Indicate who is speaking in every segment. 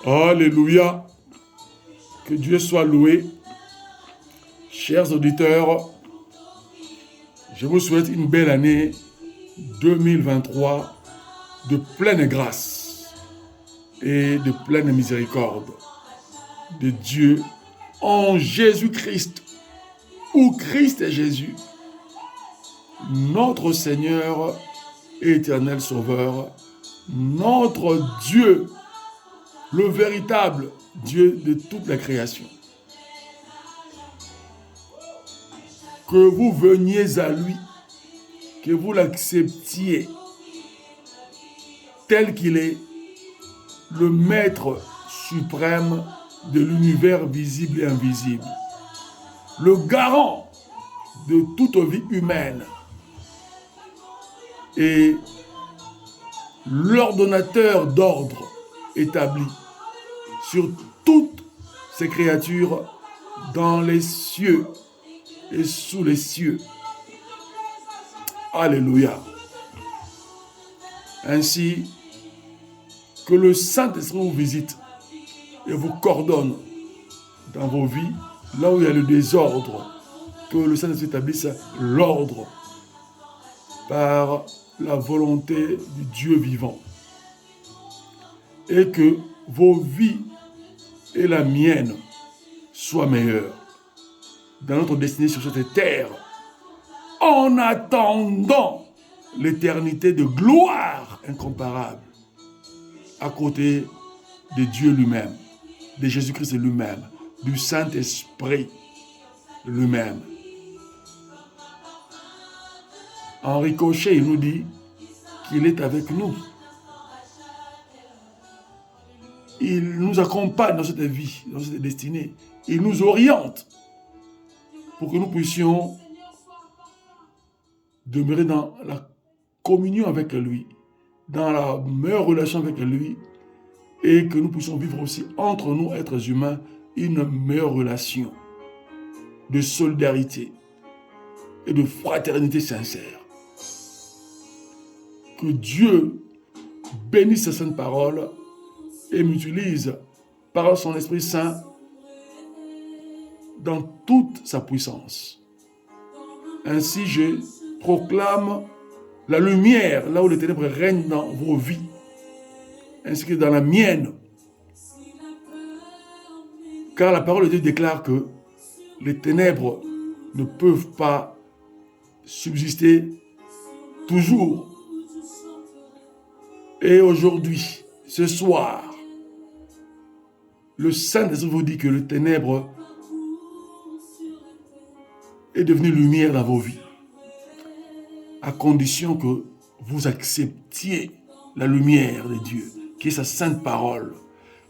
Speaker 1: Alléluia. Que Dieu soit loué. Chers auditeurs, je vous souhaite une belle année 2023 de pleine grâce et de pleine miséricorde de Dieu en Jésus-Christ, ou Christ est Jésus, notre Seigneur et éternel Sauveur, notre Dieu, le véritable Dieu de toute la création. Que vous veniez à lui, que vous l'acceptiez tel qu'il est, le Maître suprême de l'univers visible et invisible, le garant de toute vie humaine et l'ordonnateur d'ordre établi sur toutes ces créatures dans les cieux et sous les cieux. Alléluia. Ainsi, que le Saint-Esprit vous visite et vous coordonne dans vos vies, là où il y a le désordre, que le Saint-Esprit établisse l'ordre par la volonté du Dieu vivant. Et que vos vies et la mienne soient meilleures dans notre destinée sur cette terre, en attendant l'éternité de gloire incomparable à côté de Dieu lui-même, de Jésus-Christ lui-même, du Saint-Esprit lui-même. Henri Cochet, il nous dit qu'il est avec nous. Il nous accompagne dans cette vie, dans cette destinée. Il nous oriente pour que nous puissions demeurer dans la communion avec lui, dans la meilleure relation avec lui, et que nous puissions vivre aussi entre nous, êtres humains, une meilleure relation de solidarité et de fraternité sincère. Que Dieu bénisse sa sainte parole et m'utilise par son Esprit Saint dans toute sa puissance. Ainsi, je proclame la lumière là où les ténèbres règnent dans vos vies, ainsi que dans la mienne. Car la parole de Dieu déclare que les ténèbres ne peuvent pas subsister toujours. Et aujourd'hui, ce soir, le Saint-Esprit vous dit que le ténèbre est devenu lumière dans vos vies, à condition que vous acceptiez la lumière de Dieu, qui est sa sainte parole,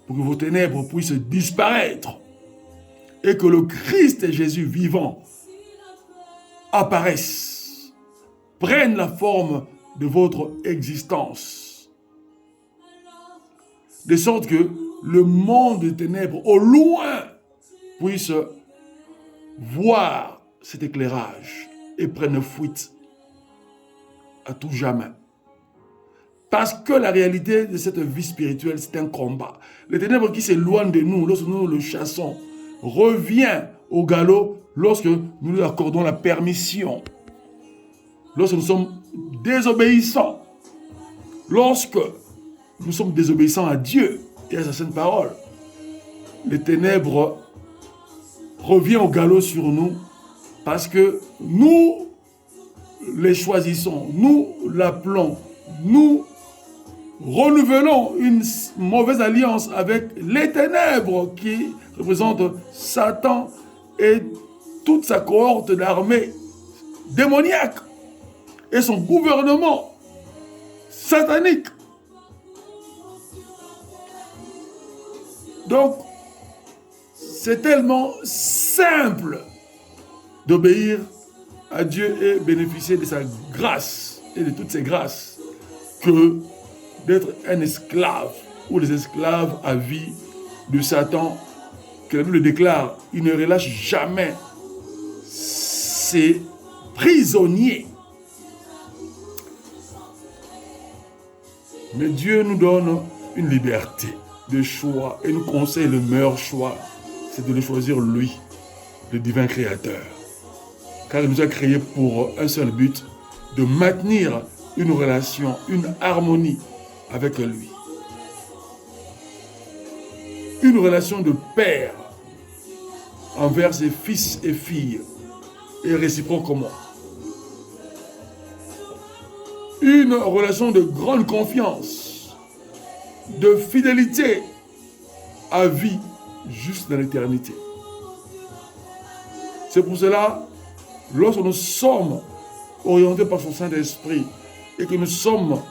Speaker 1: pour que vos ténèbres puissent disparaître et que le Christ et Jésus vivant apparaissent, prennent la forme de votre existence, de sorte que le monde des ténèbres au loin puisse voir cet éclairage et prenne fuite à tout jamais. Parce que la réalité de cette vie spirituelle, c'est un combat. Les ténèbres qui s'éloignent de nous, lorsque nous le chassons, revient au galop lorsque nous lui accordons la permission. Lorsque nous sommes désobéissants. Lorsque nous sommes désobéissants à Dieu et à sa sainte parole, les ténèbres reviennent au galop sur nous parce que nous les choisissons, nous l'appelons, nous renouvelons une mauvaise alliance avec les ténèbres qui représentent Satan et toute sa cohorte d'armée démoniaque et son gouvernement satanique. Donc, c'est tellement simple d'obéir à Dieu et bénéficier de sa grâce et de toutes ses grâces que d'être un esclave ou les esclaves à vie de Satan, que la Bible déclare, il ne relâche jamais ses prisonniers. Mais Dieu nous donne une liberté de choix. Et nous conseille le meilleur choix, c'est de le choisir lui, le divin créateur. Car il nous a créés pour un seul but, de maintenir une relation, une harmonie avec lui. Une relation de père envers ses fils et filles, et réciproquement. Une relation de grande confiance, de fidélité à vie, juste dans l'éternité. C'est pour cela, lorsque nous sommes orientés par son Saint-Esprit et que nous sommes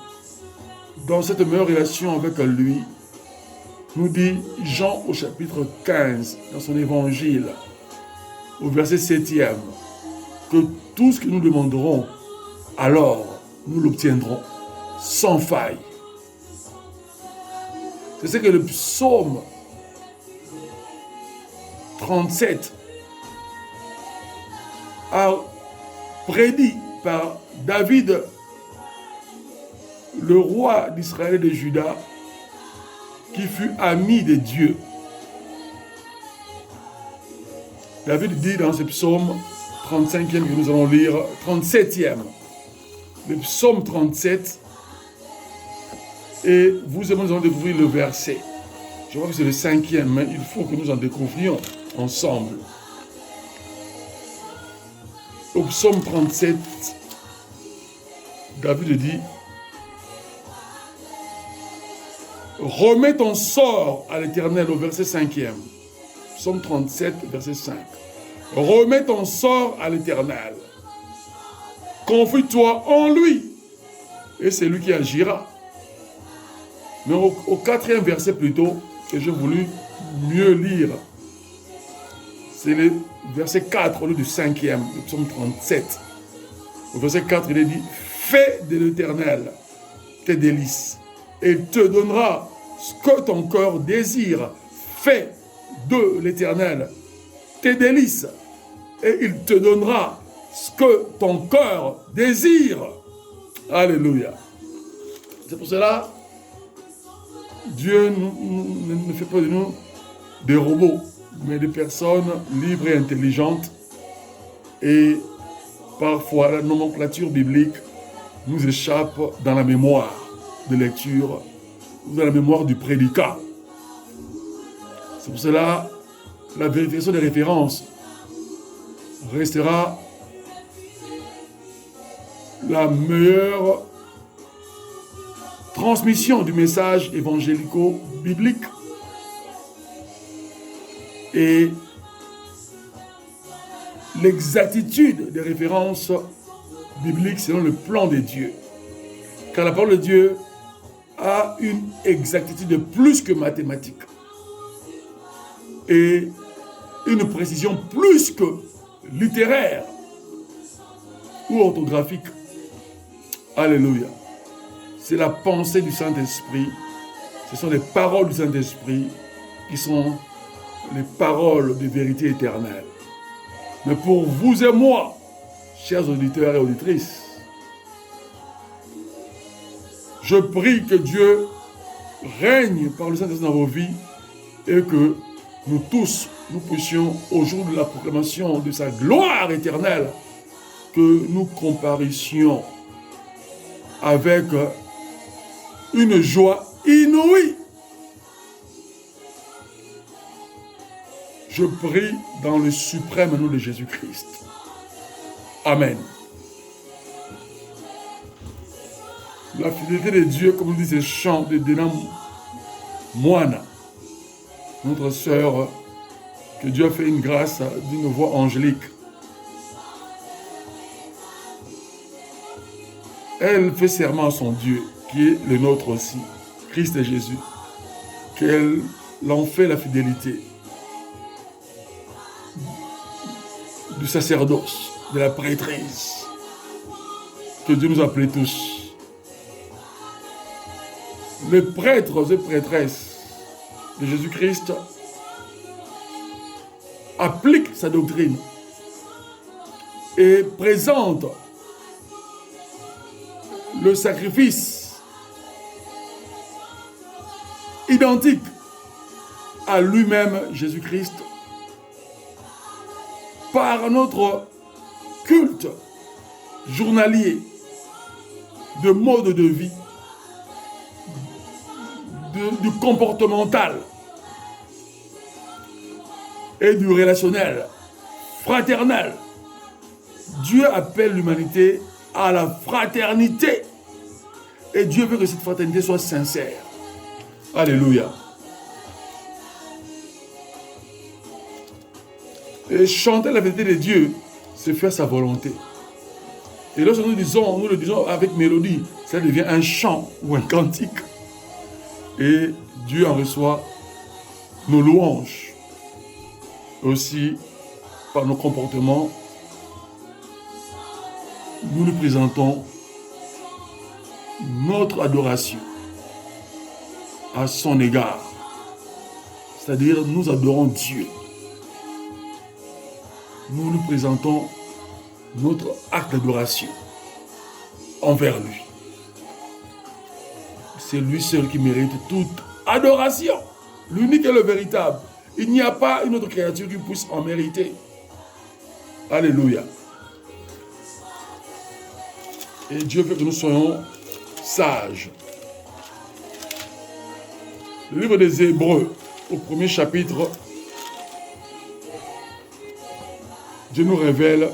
Speaker 1: dans cette meilleure relation avec lui, nous dit Jean au chapitre 15, dans son évangile, au verset 7e, que tout ce que nous demanderons, alors nous l'obtiendrons sans faille. C'est ce que le psaume 37 a prédit par David, le roi d'Israël et de Juda, qui fut ami de Dieu. David dit dans ce psaume 35e que nous allons lire, 37e, le psaume 37, et vous et moi nous allons découvrir le verset. Je crois que c'est le 5e, mais il faut que nous en découvrions ensemble. Au psaume 37, David dit: remets ton sort à l'Éternel, au verset 5e. Psaume 37, verset 5. Remets ton sort à l'Éternel. Confie-toi en lui, et c'est lui qui agira. Mais au 4e verset plutôt, que j'ai voulu mieux lire, c'est le verset 4 au lieu du 5e, le psaume 37. Au verset 4, il est dit: fais de l'Éternel tes délices, et il te donnera ce que ton cœur désire. Fais de l'Éternel tes délices, et il te donnera ce que ton cœur désire. Alléluia. C'est pour cela, Dieu ne fait pas de nous des robots, mais des personnes libres et intelligentes. Et parfois, la nomenclature biblique nous échappe dans la mémoire de lecture, dans la mémoire du prédicat. C'est pour cela, la vérification des références restera la meilleure transmission du message évangélico-biblique. Et l'exactitude des références bibliques selon le plan de Dieu. Car la parole de Dieu a une exactitude plus que mathématique. Et une précision plus que littéraire ou orthographique. Alléluia. C'est la pensée du Saint-Esprit. Ce sont les paroles du Saint-Esprit qui sont les paroles de vérité éternelle. Mais pour vous et moi, chers auditeurs et auditrices, je prie que Dieu règne par le Saint-Esprit dans vos vies et que nous tous, nous puissions, au jour de la proclamation de sa gloire éternelle, que nous comparissions avec une joie inouïe. Je prie dans le suprême nom de Jésus-Christ. Amen. La fidélité de Dieu, comme nous dit ce chant de Dena Moana, notre sœur, que Dieu a fait une grâce d'une voix angélique. Elle fait serment à son Dieu, qui est le nôtre aussi, Christ et Jésus, qu'elle en fait la fidélité du sacerdoce, de la prêtrise, que Dieu nous a appelés tous. Les prêtres et prêtresses de Jésus-Christ appliquent sa doctrine et présentent le sacrifice identique à lui-même, Jésus-Christ, par notre culte journalier de mode de vie, du comportemental et du relationnel, fraternel. Dieu appelle l'humanité à la fraternité. Et Dieu veut que cette fraternité soit sincère. Alléluia. Et chanter la vérité de Dieu, c'est faire sa volonté. Et lorsque nous le disons avec mélodie, ça devient un chant ou un cantique. Et Dieu en reçoit nos louanges. Aussi, par nos comportements, nous lui présentons notre adoration à son égard. C'est-à-dire, nous adorons Dieu. Nous lui présentons notre acte d'adoration envers lui. C'est lui seul qui mérite toute adoration. L'unique et le véritable. Il n'y a pas une autre créature qui puisse en mériter. Alléluia. Et Dieu veut que nous soyons sages. Le livre des Hébreux, au premier chapitre, Dieu nous révèle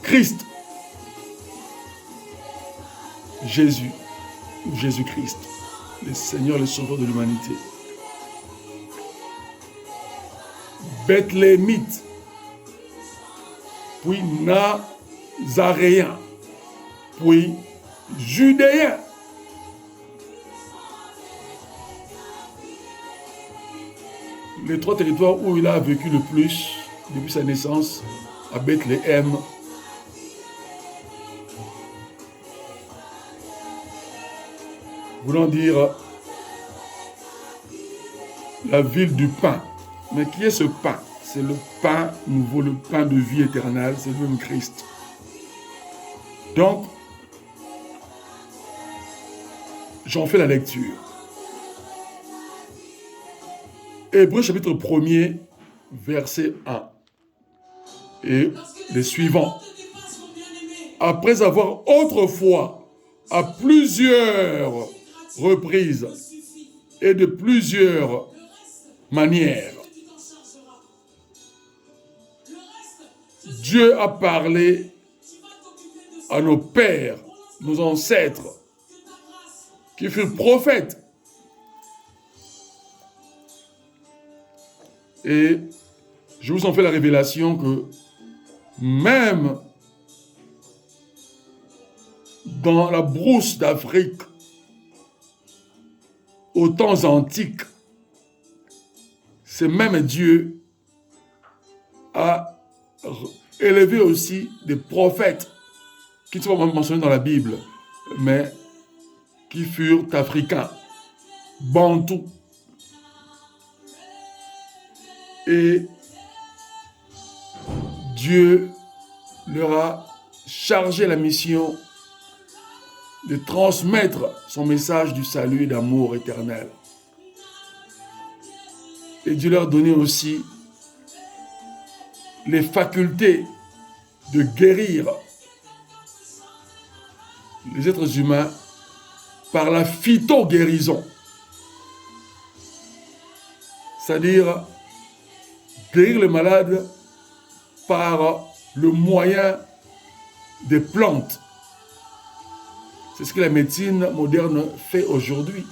Speaker 1: Christ, Jésus, ou Jésus-Christ, le Seigneur, le Sauveur de l'humanité. Bethléemite, puis Nazaréen, puis Judéen. Les trois territoires où il a vécu le plus depuis sa naissance, à Bethléem, voulant dire la ville du pain. Mais qui est ce pain? C'est le pain nouveau, le pain de vie éternelle, c'est lui-même Christ. Donc, j'en fais la lecture. Hébreux chapitre 1er, verset 1. Et les suivants. Après avoir autrefois, à plusieurs reprises et de plusieurs manières, Dieu a parlé à nos pères, nos ancêtres, qui furent prophètes. Et je vous en fais la révélation que même dans la brousse d'Afrique, aux temps antiques, ce même Dieu a élevé aussi des prophètes qui ne sont pas mentionnés dans la Bible, mais qui furent africains, bantous. Et Dieu leur a chargé la mission de transmettre son message du salut et d'amour éternel. Et Dieu leur a donné aussi les facultés de guérir les êtres humains par la phyto-guérison. C'est-à-dire guérir le malade par le moyen des plantes. C'est ce que la médecine moderne fait aujourd'hui.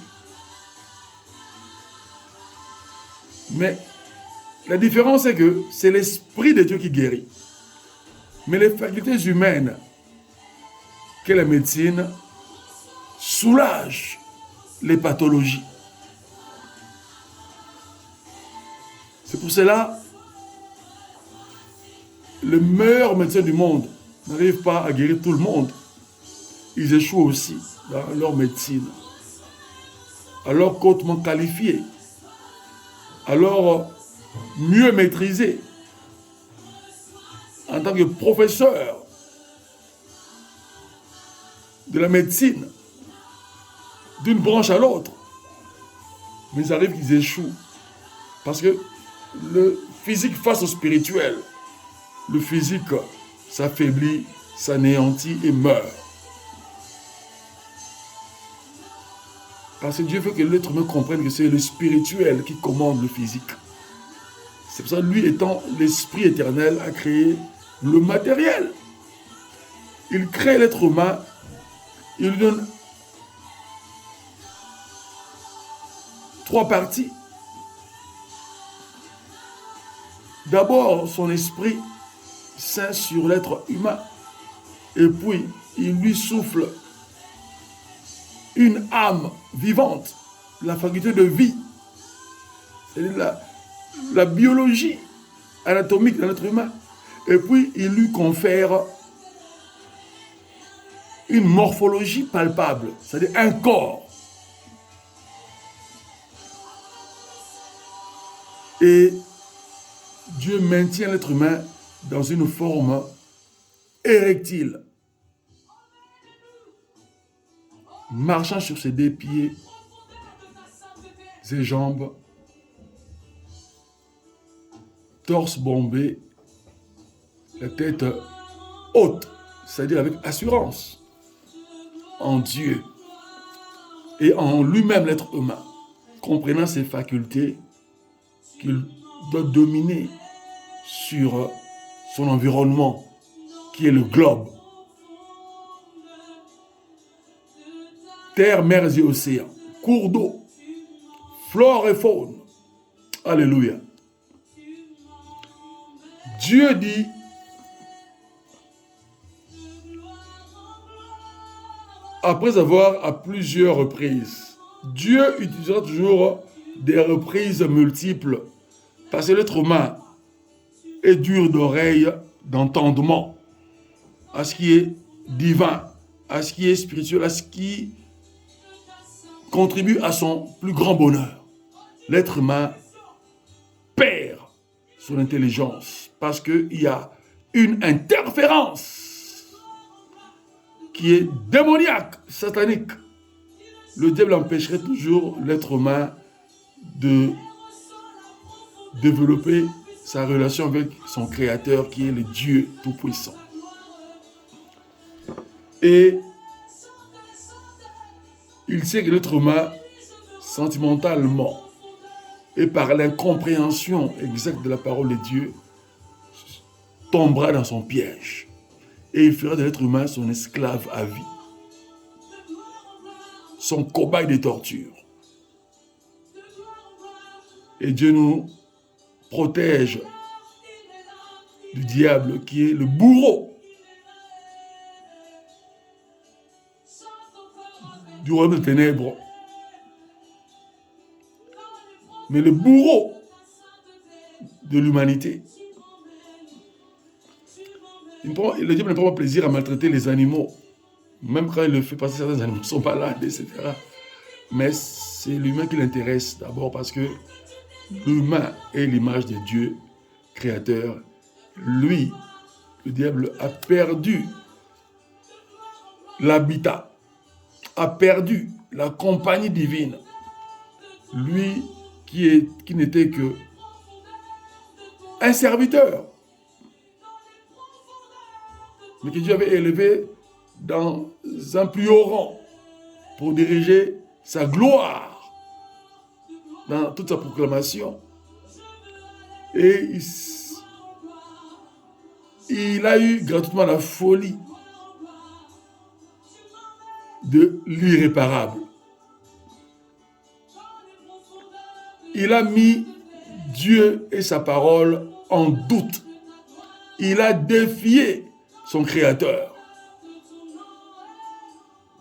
Speaker 1: Mais la différence est que c'est l'Esprit de Dieu qui guérit. Mais les facultés humaines que la médecine soulage les pathologies. C'est pour cela les meilleurs médecins du monde n'arrivent pas à guérir tout le monde. Ils échouent aussi dans leur médecine. Alors qu'autrement qualifiés, alors mieux maîtrisés, en tant que professeur de la médecine, d'une branche à l'autre. Mais il arrive qu'ils échouent. Parce que le physique face au spirituel, le physique s'affaiblit, s'anéantit et meurt. Parce que Dieu veut que l'être humain comprenne que c'est le spirituel qui commande le physique. C'est pour ça que lui, étant l'esprit éternel, a créé le matériel. Il crée l'être humain, il lui donne 3 parties. D'abord, son esprit saint sur l'être humain. Et puis, il lui souffle une âme vivante, la faculté de vie. C'est-à-dire la biologie anatomique de l'être humain. Et puis, il lui confère une morphologie palpable, c'est-à-dire un corps. Et Dieu maintient l'être humain dans une forme érectile, marchant sur ses 2 pieds et jambes, torse bombé, la tête haute, c'est-à-dire avec assurance en Dieu et en lui-même l'être humain, comprenant ses facultés qu'il doit dominer sur son environnement qui est le globe. Terre, mers et océans, cours d'eau, flore et faune. Alléluia. Dieu dit, après avoir à plusieurs reprises, Dieu utilisera toujours des reprises multiples parce que l'être humain est dur d'oreille, d'entendement à ce qui est divin, à ce qui est spirituel, à ce qui contribue à son plus grand bonheur. L'être humain perd son intelligence parce qu'il y a une interférence qui est démoniaque, satanique. Le diable empêcherait toujours l'être humain de développer sa relation avec son Créateur qui est le Dieu Tout-Puissant. Et il sait que l'être humain, sentimentalement, et par l'incompréhension exacte de la parole de Dieu, tombera dans son piège. Et il fera de l'être humain son esclave à vie, son cobaye des tortures. Et Dieu nous protège du diable qui est le bourreau du royaume des ténèbres. Mais le bourreau de l'humanité. Le diable ne prend pas plaisir à maltraiter les animaux. Même quand il le fait parce que certains animaux sont malades, etc. Mais c'est l'humain qui l'intéresse d'abord parce que l'humain est l'image de Dieu, créateur. Lui, le diable, a perdu l'habitat, a perdu la compagnie divine. Lui qui n'était que un serviteur, mais que Dieu avait élevé dans un plus haut rang pour diriger sa gloire dans toute sa proclamation. Et il a eu gratuitement la folie de l'irréparable. Il a mis Dieu et sa parole en doute. Il a défié son Créateur,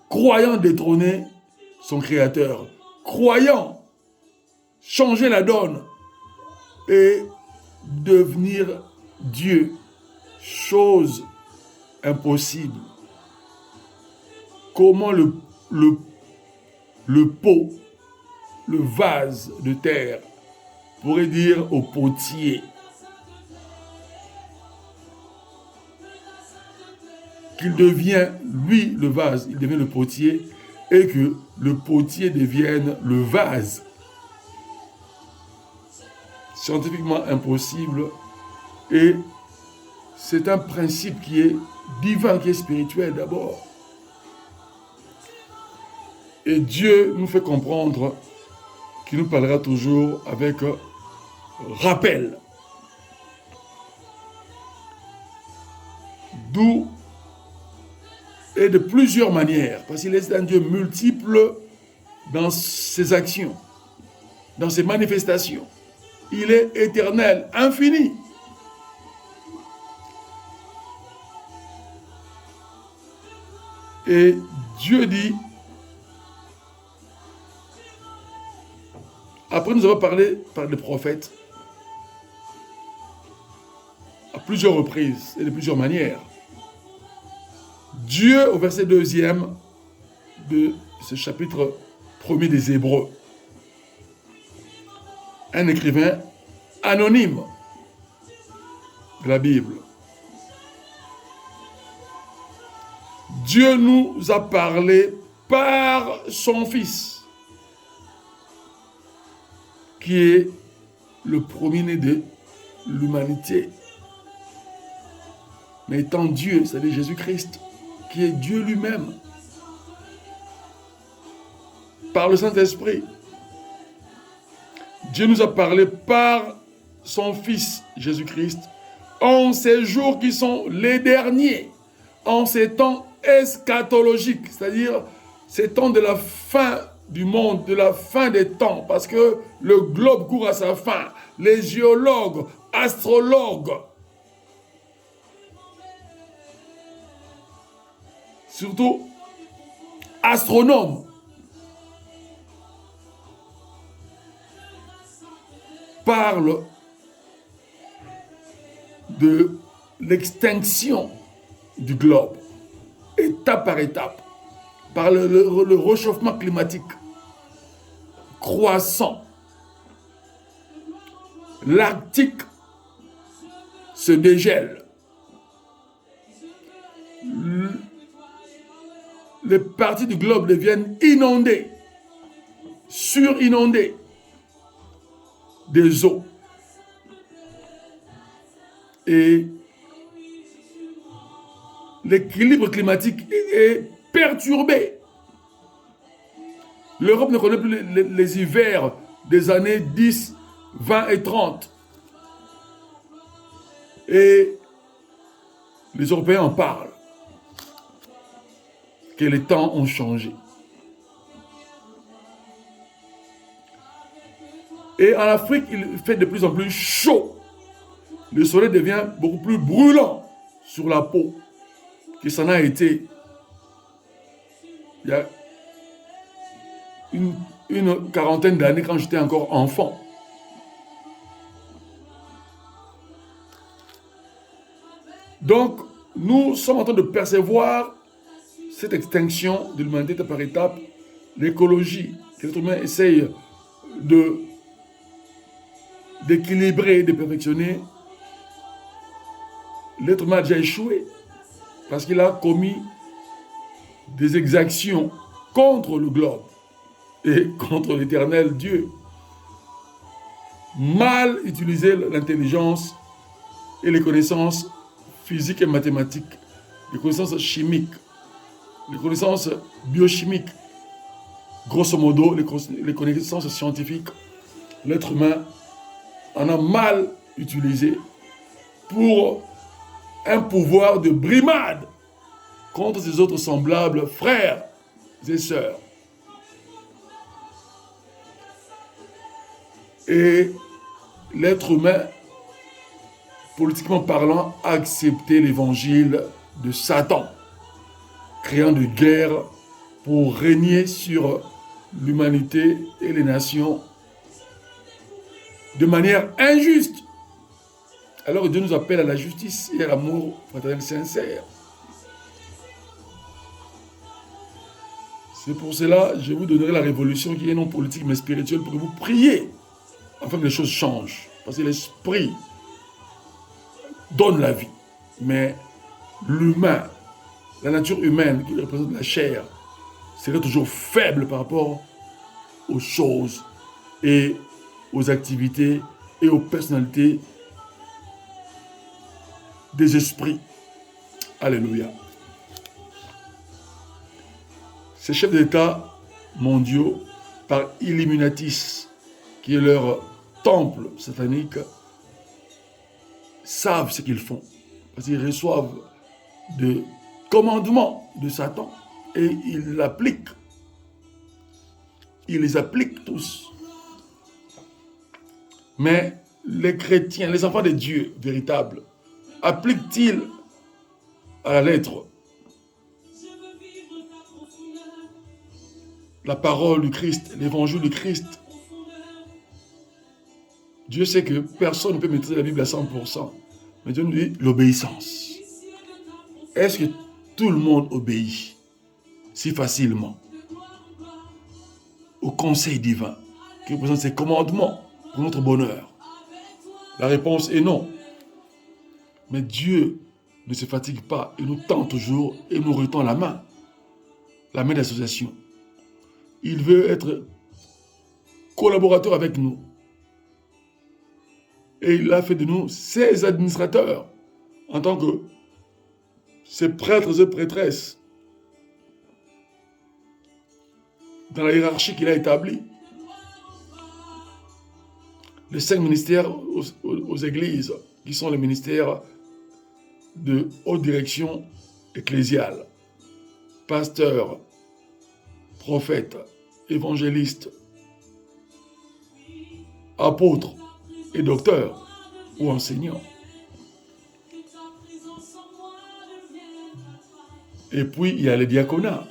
Speaker 1: croyant détrôner son Créateur, croyant changer la donne et devenir Dieu, chose impossible. Comment le pot, le vase de terre pourrait dire au potier qu'il devient, lui, le vase, il devient le potier, et que le potier devienne le vase. Scientifiquement impossible, et c'est un principe qui est divin, qui est spirituel d'abord. Et Dieu nous fait comprendre qu'il nous parlera toujours avec rappel. D'où et de plusieurs manières, parce qu'il est un Dieu multiple dans ses actions, dans ses manifestations. Il est éternel, infini. Et Dieu dit, après nous avons parlé par les prophètes, à plusieurs reprises et de plusieurs manières, Dieu, au verset 2e de ce chapitre 1er des Hébreux, un écrivain anonyme de la Bible. Dieu nous a parlé par son Fils, qui est le premier-né de l'humanité. Mais étant Dieu, c'est-à-dire Jésus-Christ, qui est Dieu lui-même, par le Saint-Esprit. Dieu nous a parlé par son Fils Jésus-Christ en ces jours qui sont les derniers, en ces temps eschatologiques, c'est-à-dire ces temps de la fin du monde, de la fin des temps, parce que le globe court à sa fin. Les géologues, astrologues, surtout astronomes, parlent de l'extinction du globe, étape par étape, par le réchauffement climatique croissant. L'Arctique se dégèle. Les parties du globe deviennent inondées, surinondées des eaux. Et l'équilibre climatique est perturbé. L'Europe ne connaît plus les hivers des années 10, 20 et 30. Et les Européens en parlent. Que les temps ont changé. Et en Afrique, il fait de plus en plus chaud. Le soleil devient beaucoup plus brûlant sur la peau que ça n'a été il y a une quarantaine d'années quand j'étais encore enfant. Donc, nous sommes en train de percevoir cette extinction de l'humanité étape par étape, l'écologie, que l'être humain essaye d'équilibrer, de perfectionner. L'être humain a déjà échoué parce qu'il a commis des exactions contre le globe et contre l'éternel Dieu. Mal utiliser l'intelligence et les connaissances physiques et mathématiques, les connaissances chimiques, les connaissances biochimiques, grosso modo, les connaissances scientifiques. L'être humain en a mal utilisé pour un pouvoir de brimade contre ses autres semblables frères et sœurs. Et l'être humain, politiquement parlant, a accepté l'évangile de Satan, créant des guerres pour régner sur l'humanité et les nations de manière injuste. Alors Dieu nous appelle à la justice et à l'amour fraternel sincère. C'est pour cela que je vous donnerai la révolution qui est non politique mais spirituelle pour que vous priez afin que les choses changent. Parce que l'esprit donne la vie, mais l'humain, la nature humaine qui représente la chair, serait toujours faible par rapport aux choses et aux activités et aux personnalités des esprits. Alléluia. Ces chefs d'État mondiaux, par Illuminatis, qui est leur temple satanique, savent ce qu'ils font. Parce qu'ils reçoivent des commandements de Satan et ils l'appliquent. Ils les appliquent tous. Mais les chrétiens, les enfants de Dieu véritables, appliquent-ils à la lettre la parole du Christ, l'évangile du Christ? Dieu sait que personne ne peut maîtriser la Bible à 100%. Mais Dieu nous dit l'obéissance. Est-ce que tout le monde obéit si facilement au conseil divin qui représente ses commandements pour notre bonheur? La réponse est non. Mais Dieu ne se fatigue pas. Il nous tend toujours et nous retend la main d'association. Il veut être collaborateur avec nous. Et il a fait de nous ses administrateurs en tant que ses prêtres et prêtresses dans la hiérarchie qu'il a établie. Les 5 ministères aux églises, qui sont les ministères de haute direction ecclésiale, pasteurs, prophètes, évangélistes, apôtres et docteurs ou enseignants. Et puis, il y a les diaconats,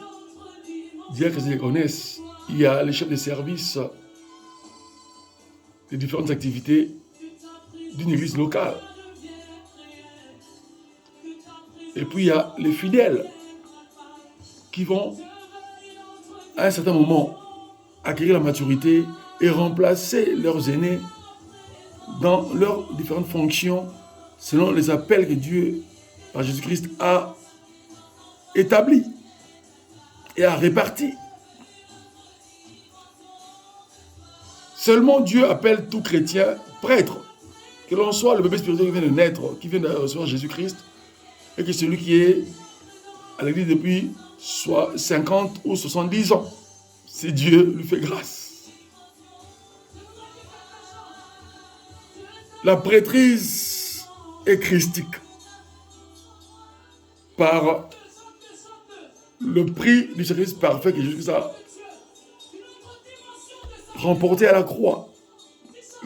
Speaker 1: diacres et diaconesses, il y a les chefs de service des différentes activités d'une église locale. Et puis, il y a les fidèles qui vont, à un certain moment, acquérir la maturité et remplacer leurs aînés dans leurs différentes fonctions selon les appels que Dieu, par Jésus-Christ, a établis et a répartis. Seulement Dieu appelle tout chrétien prêtre, que l'on soit le bébé spirituel qui vient de naître, qui vient de recevoir Jésus-Christ, et que celui qui est à l'église depuis soit 50 ou 70 ans, si Dieu lui fait grâce. La prêtrise est christique par le prix du sacrifice parfait que Jésus a remporté à la croix.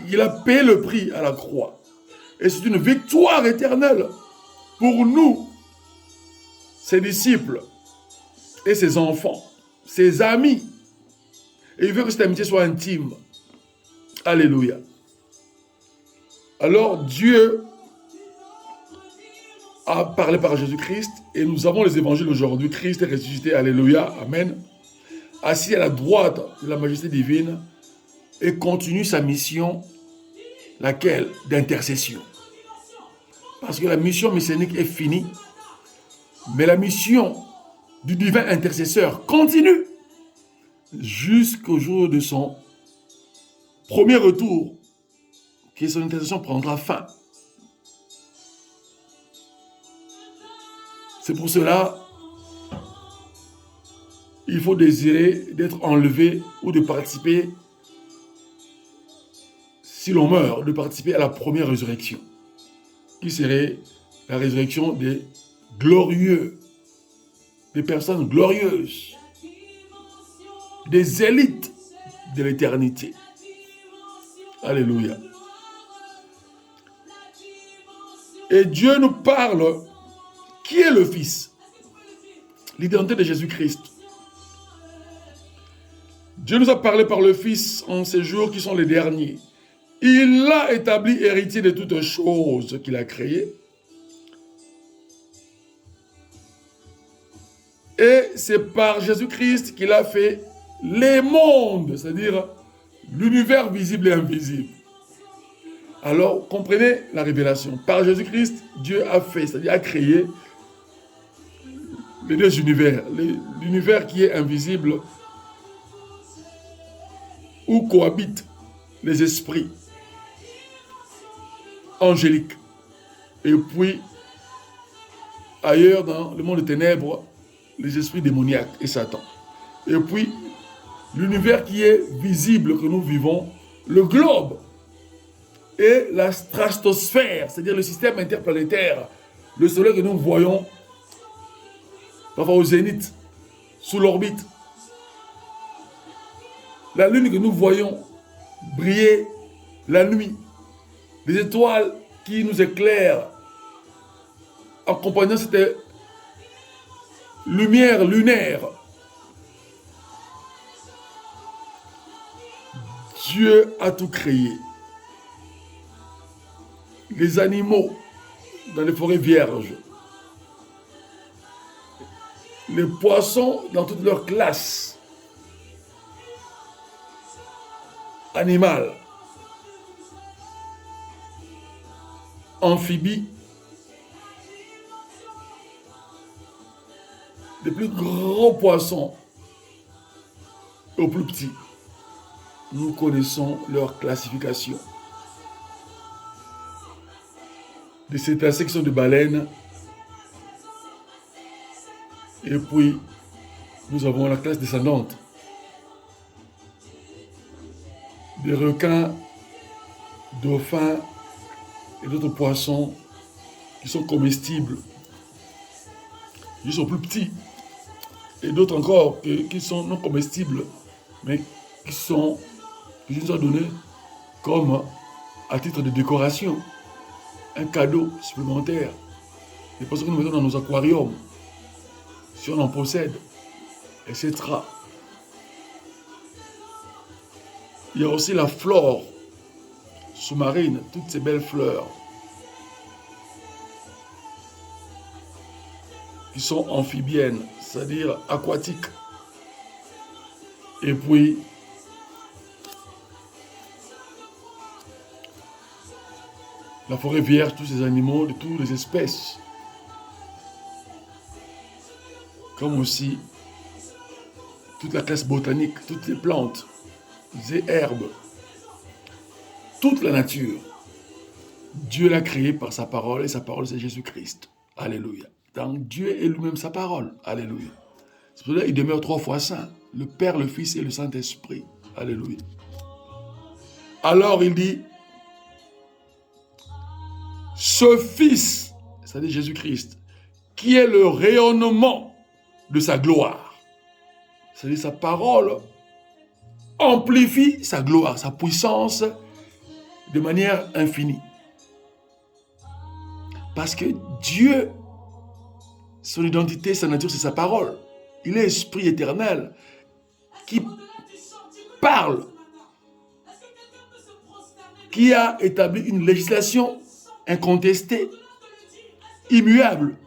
Speaker 1: Il a payé le prix à la croix. Et c'est une victoire éternelle pour nous, ses disciples et ses enfants, ses amis. Et il veut que cette amitié soit intime. Alléluia. Alors Dieu a parlé par Jésus-Christ et nous avons les évangiles aujourd'hui. Christ est ressuscité, alléluia, amen, assis à la droite de la majesté divine et continue sa mission, laquelle? D'intercession. Parce que la mission messianique est finie, mais la mission du divin intercesseur continue jusqu'au jour de son premier retour, que son intercession prendra fin. C'est pour cela il faut désirer d'être enlevé ou de participer, si l'on meurt, de participer à la première résurrection, qui serait la résurrection des glorieux, des personnes glorieuses, des élites de l'éternité. Alléluia. Et Dieu nous parle. Qui est le Fils? L'identité de Jésus-Christ. Dieu nous a parlé par le Fils en ces jours qui sont les derniers. Il l'a établi héritier de toutes choses qu'il a créées. Et c'est par Jésus-Christ qu'il a fait les mondes, c'est-à-dire l'univers visible et invisible. Alors, comprenez la révélation. Par Jésus-Christ, Dieu a fait, c'est-à-dire a créé les deux univers. L'univers qui est invisible, où cohabitent les esprits angéliques. Et puis, ailleurs dans le monde des ténèbres, les esprits démoniaques et Satan. Et puis, l'univers qui est visible que nous vivons, le globe et la stratosphère, c'est-à-dire le système interplanétaire, le soleil que nous voyons parfois au zénith, sous l'orbite. La lune que nous voyons briller la nuit. Les étoiles qui nous éclairent accompagnant cette lumière lunaire. Dieu a tout créé. Les animaux dans les forêts vierges. Les poissons dans toutes leurs classes animales. Amphibies. Les plus grands poissons aux plus petits. Nous connaissons leur classification. De cétacés qui sont de baleines. Et puis, nous avons la classe descendante. Des requins, dauphins et d'autres poissons qui sont comestibles. Ils sont plus petits. Et d'autres encore qui sont non comestibles, mais qui nous ont donné comme à titre de décoration, un cadeau supplémentaire. Des poissons que nous mettons dans nos aquariums, si on en possède, etc. Il y a aussi la flore sous-marine, toutes ces belles fleurs qui sont amphibiennes, c'est-à-dire aquatiques. Et puis, la forêt vierge, tous ces animaux de toutes les espèces. Comme aussi toute la classe botanique, toutes les plantes, les herbes, toute la nature. Dieu l'a créée par sa parole et sa parole c'est Jésus-Christ. Alléluia. Donc Dieu est lui-même sa parole. Alléluia. C'est pour ça qu'il demeure 3 fois saint. Le Père, le Fils et le Saint-Esprit. Alléluia. Alors il dit, ce Fils, c'est-à-dire Jésus-Christ, qui est le rayonnement de sa gloire. C'est-à-dire sa parole amplifie sa gloire, sa puissance de manière infinie. Parce que Dieu, son identité, sa nature, c'est sa parole. Il est esprit éternel qui parle, qui a établi une législation incontestée, immuable,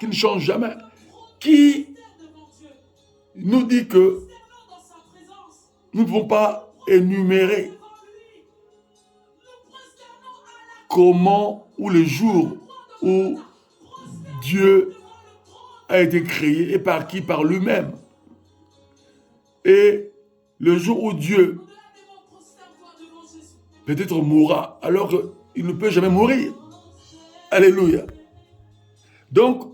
Speaker 1: qui ne change jamais, qui nous dit que nous ne pouvons pas énumérer comment ou le jour où Dieu a été créé et par qui? Par lui-même. Et le jour où Dieu peut-être mourra alors qu'il ne peut jamais mourir. Alléluia. Donc,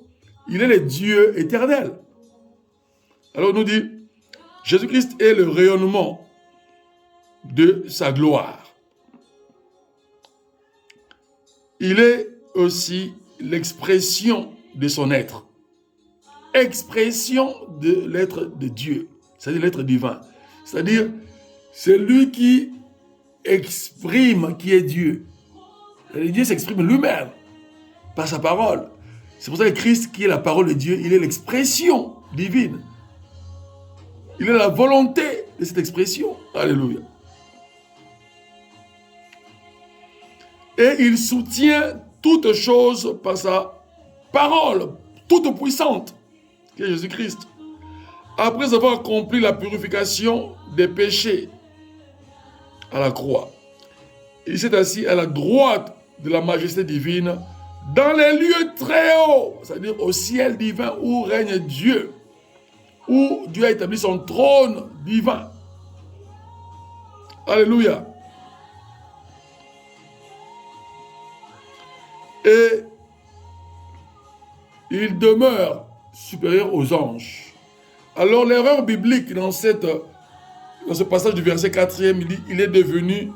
Speaker 1: il est le Dieu éternel. Alors on nous dit, Jésus-Christ est le rayonnement de sa gloire. Il est aussi l'expression de son être. Expression de l'être de Dieu, c'est-à-dire l'être divin. C'est-à-dire, c'est lui qui exprime qui est Dieu. Dieu s'exprime lui-même par sa parole. C'est pour ça que Christ, qui est la parole de Dieu, il est l'expression divine. Il est la volonté de cette expression. Alléluia. Et il soutient toutes choses par sa parole, toute puissante, qui est Jésus-Christ. Après avoir accompli la purification des péchés à la croix, il s'est assis à la droite de la majesté divine Dans les lieux très hauts, c'est-à-dire au ciel divin où règne Dieu, où Dieu a établi son trône divin. Alléluia. Et il demeure supérieur aux anges. Alors l'erreur biblique dans ce passage du verset 4e, il dit, il est devenu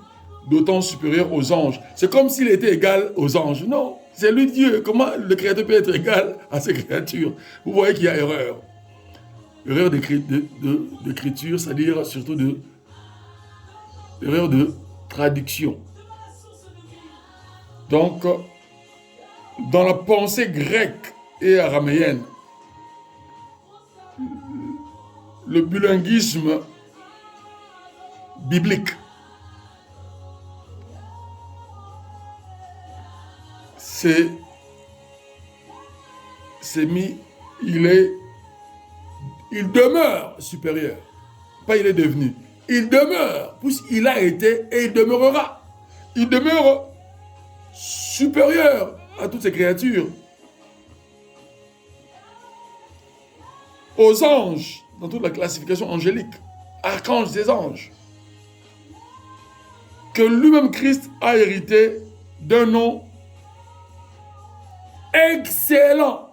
Speaker 1: d'autant supérieur aux anges. C'est comme s'il était égal aux anges. Non, c'est lui Dieu. Comment le Créateur peut être égal à ses créatures? Vous voyez qu'il y a erreur. Erreur d'écriture, c'est-à-dire surtout erreur de traduction. Donc, dans la pensée grecque et araméenne, le bilinguisme biblique c'est mis, il demeure supérieur. Pas il est devenu. Il demeure, puisqu'il a été et il demeurera. Il demeure supérieur à toutes ces créatures. Aux anges, dans toute la classification angélique, archanges des anges, que lui-même Christ a hérité d'un nom excellent.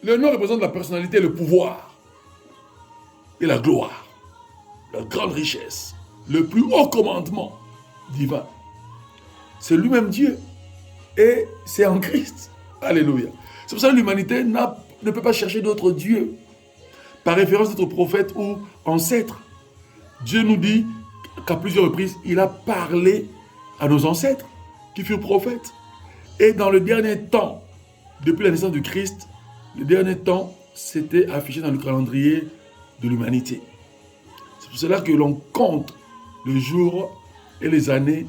Speaker 1: Le nom représente la personnalité, le pouvoir et la gloire, la grande richesse, le plus haut commandement divin. C'est lui-même Dieu et c'est en Christ. Alléluia. C'est pour ça que l'humanité ne peut pas chercher d'autres dieux par référence à d'autres prophètes ou ancêtres. Dieu nous dit qu'à plusieurs reprises, il a parlé à nos ancêtres qui furent prophètes. Et dans le dernier temps, depuis la naissance du Christ, le dernier temps, c'était affiché dans le calendrier de l'humanité. C'est pour cela que l'on compte les jours et les années